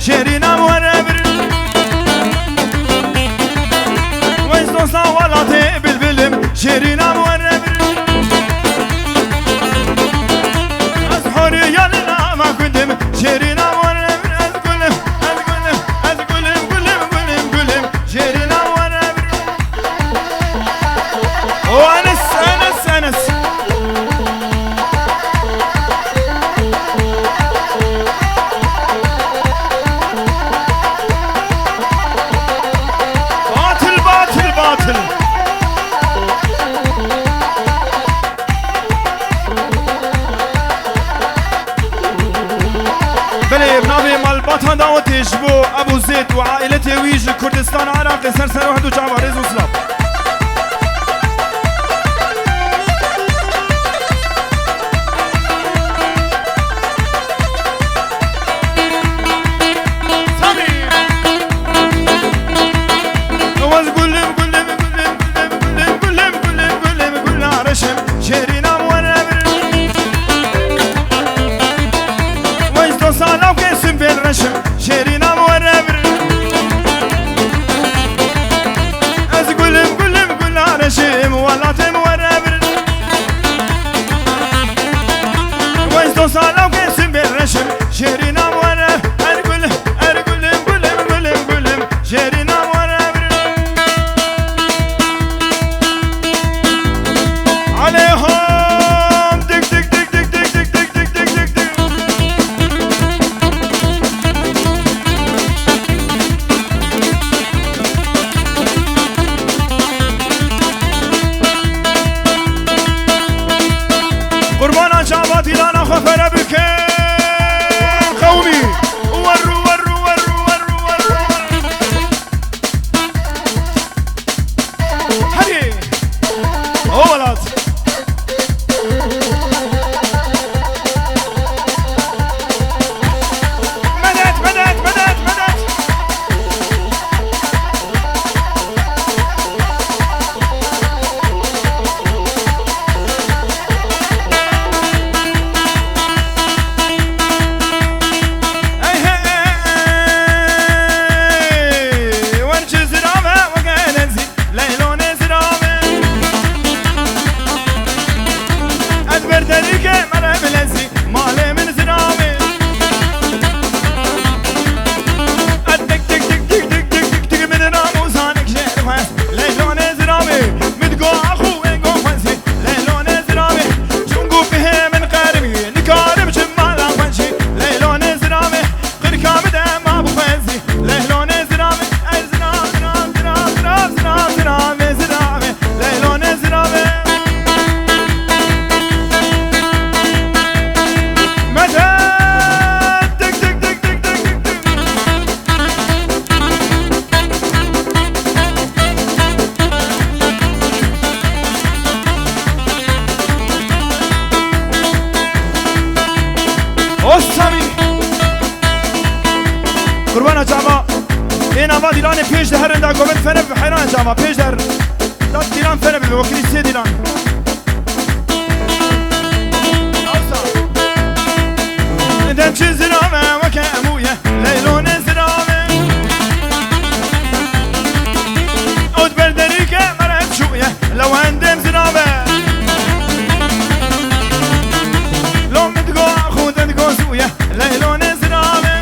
شيرينا وربر ويزدو صوالاتي بالبلم شيرينا وربر أزحوري يالنا ما كدم شيرينا وربر أزقلم أزقلم أزقلم قلم قلم قلم شيرينا وربر وأنس أنس أنس بلي بنابي مال بطن دعوتي جبو ابو زيد وعائلتي ويجي كردستان عراق سرسر وحدو جعبه ريزو سلام شيرينا موربر از قلم قلم قلنا رشم ولات موربر ويزدو صالو قسم بالرشم شيرينا موربر ارقلم ارقلم قلم قلم قلم شيرينا موربر عليهم دك دك دك دك دك دك دك دك دك دك دك قربانا شعباتي لانا خفر بكين قومي ورو ورو ورو ورو ورو هري اولاد مدد مدد مدد مدد قربانا جاما این آوا دیران پیش دهرن دا گوبند فنه بحیران جاما پیش دهر دا دیران فنه بوکری سه دیران ندم چه زرامه وکه امویه لیلون زرامه اود بردری که مرد شویه لو هندم زرامه لو مدگو خود دگو سویه لیلون زرامه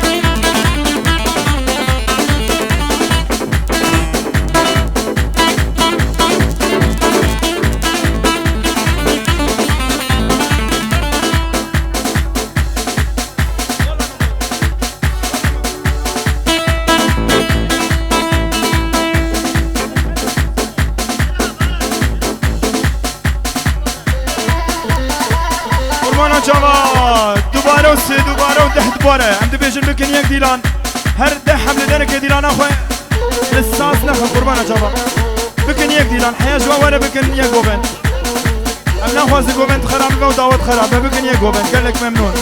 دوباره و سه دوباره و ده دوباره هم دبیجن بکن یک دیلان هر ده حمله دنک دیلان اخوه لساس نخم قربانا جابا بکن یک دیلان حیا جوا وره بکن یک گوبن هم نخوازی گوبن خراب و دعوت خراب بکن یک گوبن گلک ممنون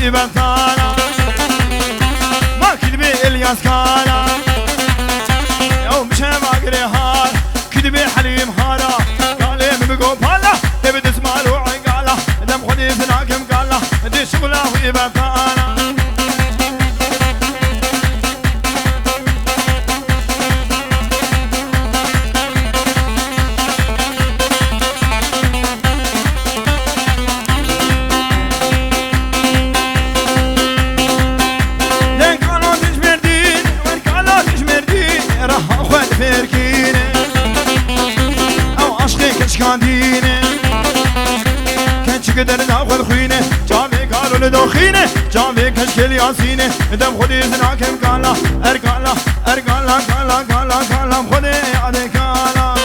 إبتانا ما كذبي إلياس كانا يوم شما قريهار كذبي حليم هارا قالي مبقو بالا تبي تسمع روعي قالا دم خدي سناكم قالا دي شغله إبتانا كاندينه كان شقدر ناخذ خوينه جامي قالوا لدوخينه جامي كشكل ياسينه دم خدي زناكم قالا ارقالا ارقالا قالا قالا قالا خدي عليك قالا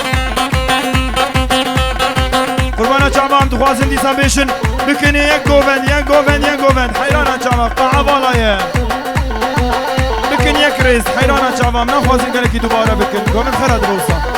قربانا جامام دخوازن دي سامبيشن بكني يا حيرانا جامام قاعة بالايه بكن يا كريس حيرانا جامام نخوازن قالكي دوباره بكن قومن خرد روسا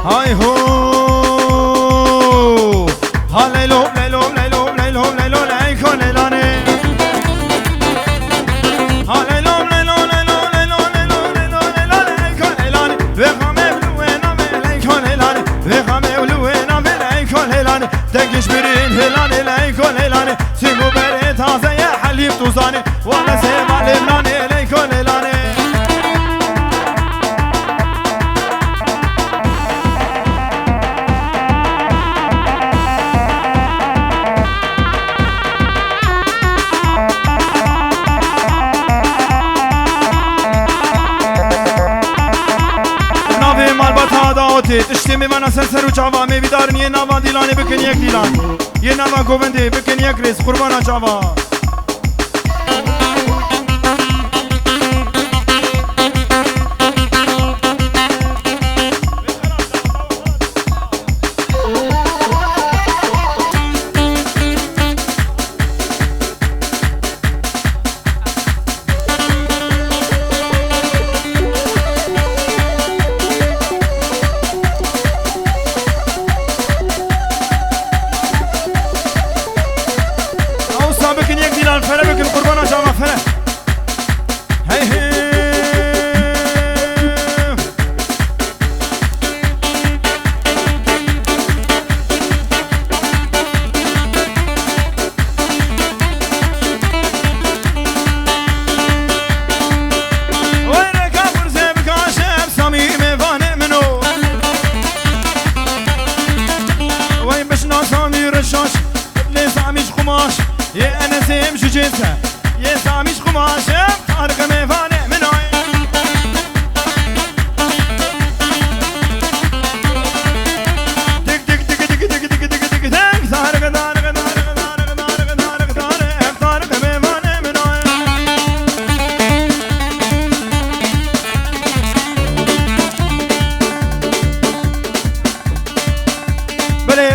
هاي هو هاليلو ليلو ليلو ليلو ليلو ليكو ليلاني هاليلو ليلو ليلو ليلو ليلو ليلو ليلو ليكو ليلاني وقامي بلوينا مليكو ليلاني وقامي بلوينا مليكو ليلاني تنكش برين هلاني ليكو ليلاني سيبو بريت هذا يا حليب توزاني وانا سيما لبناني ليكو ليلاني تشتمي وانا سنسر وجاوا مي بدارن يه ناوا ديلاني بكن يك ديلان يه ناوا گووندي بكن يك ريس قربانا جاوا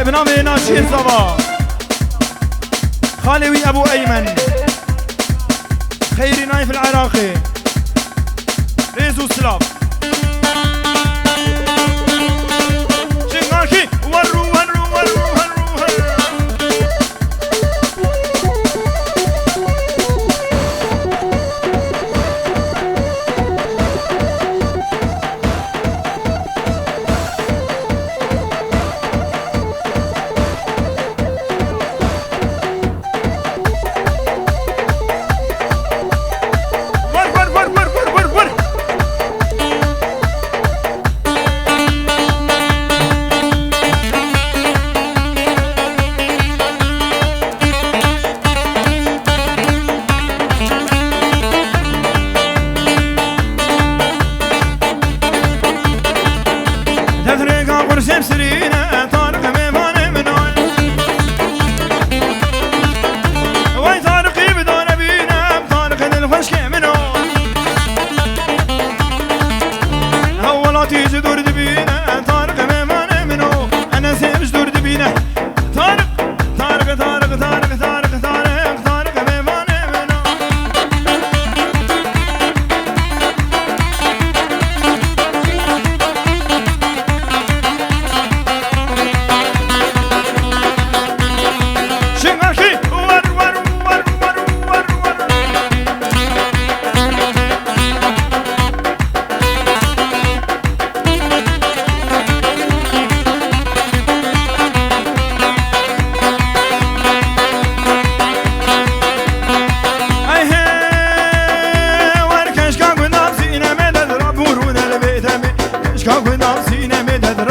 بنامي ناشي الصبا خالوي أبو أيمن خيري نايف العراقي ريزو سلاف شنغاكي ورو ورو ورو ورو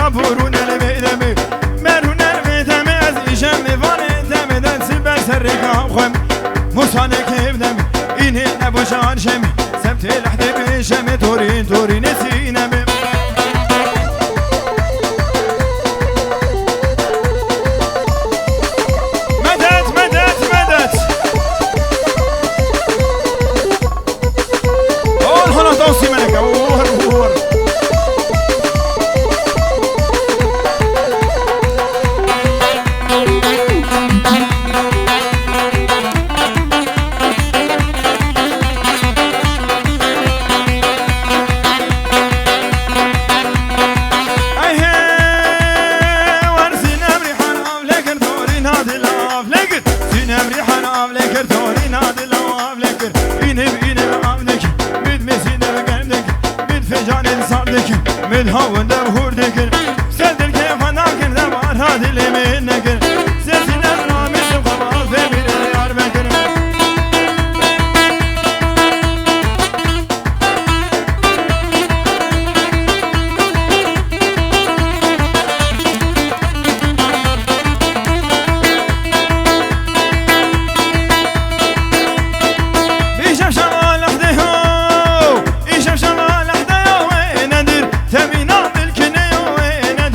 برون البيدمي مرون البيدمي از إيشم فاني دمي دنسي بسرقا خوم موسانك بدمي إني نبو شان شمي سبتي لحدي بشمي تورين تورين سينمي توصي منك وور وور من هون دبور دكر سدر كيف انا كن دبار هذه اللي من نكر سيسنا رامش وخلاص في يار بكر بيشم شمال لحده ايشم شمال لحده وين ندر تبينا بالكني وين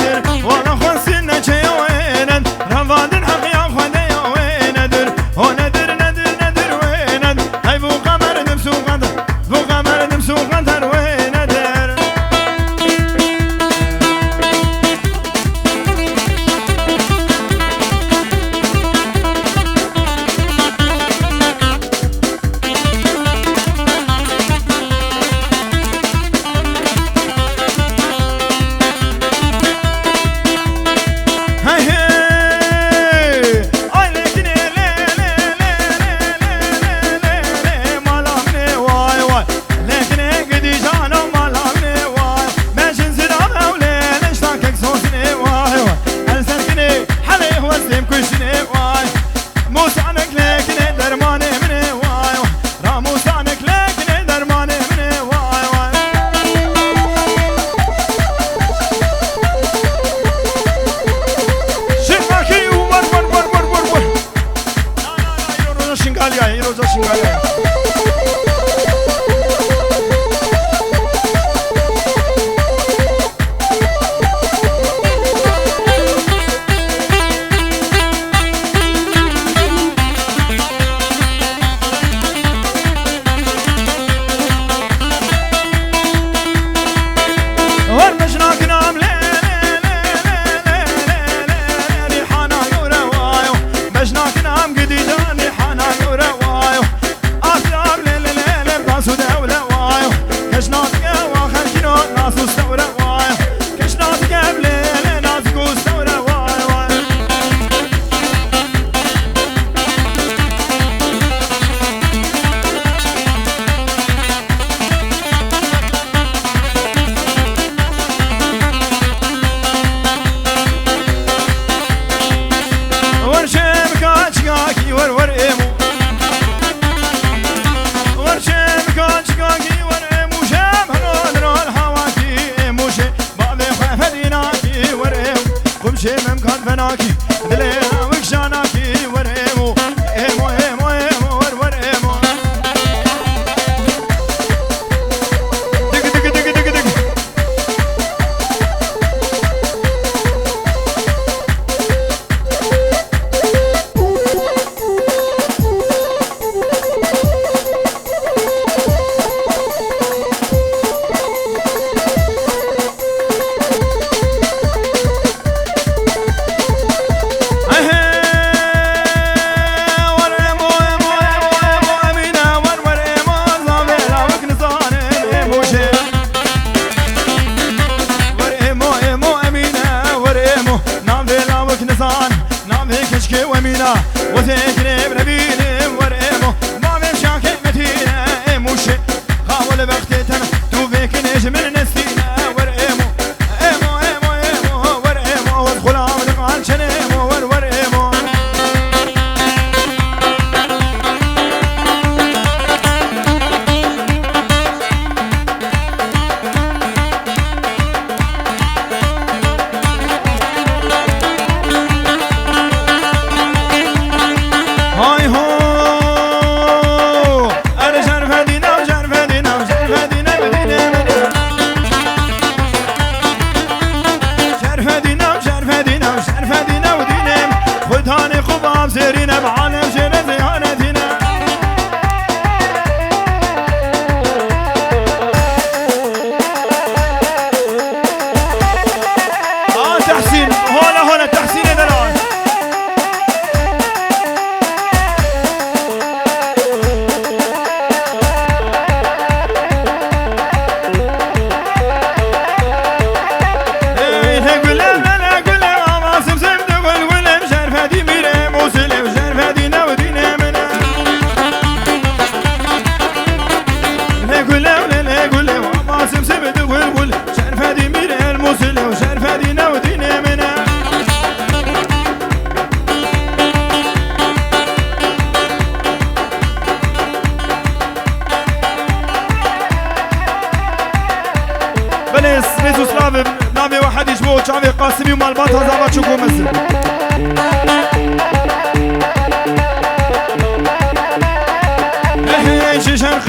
ريزو سلاف نامي واحد يجبو شعبي قاسمي ومالبات هذا ما تشوفوا مثل شيشان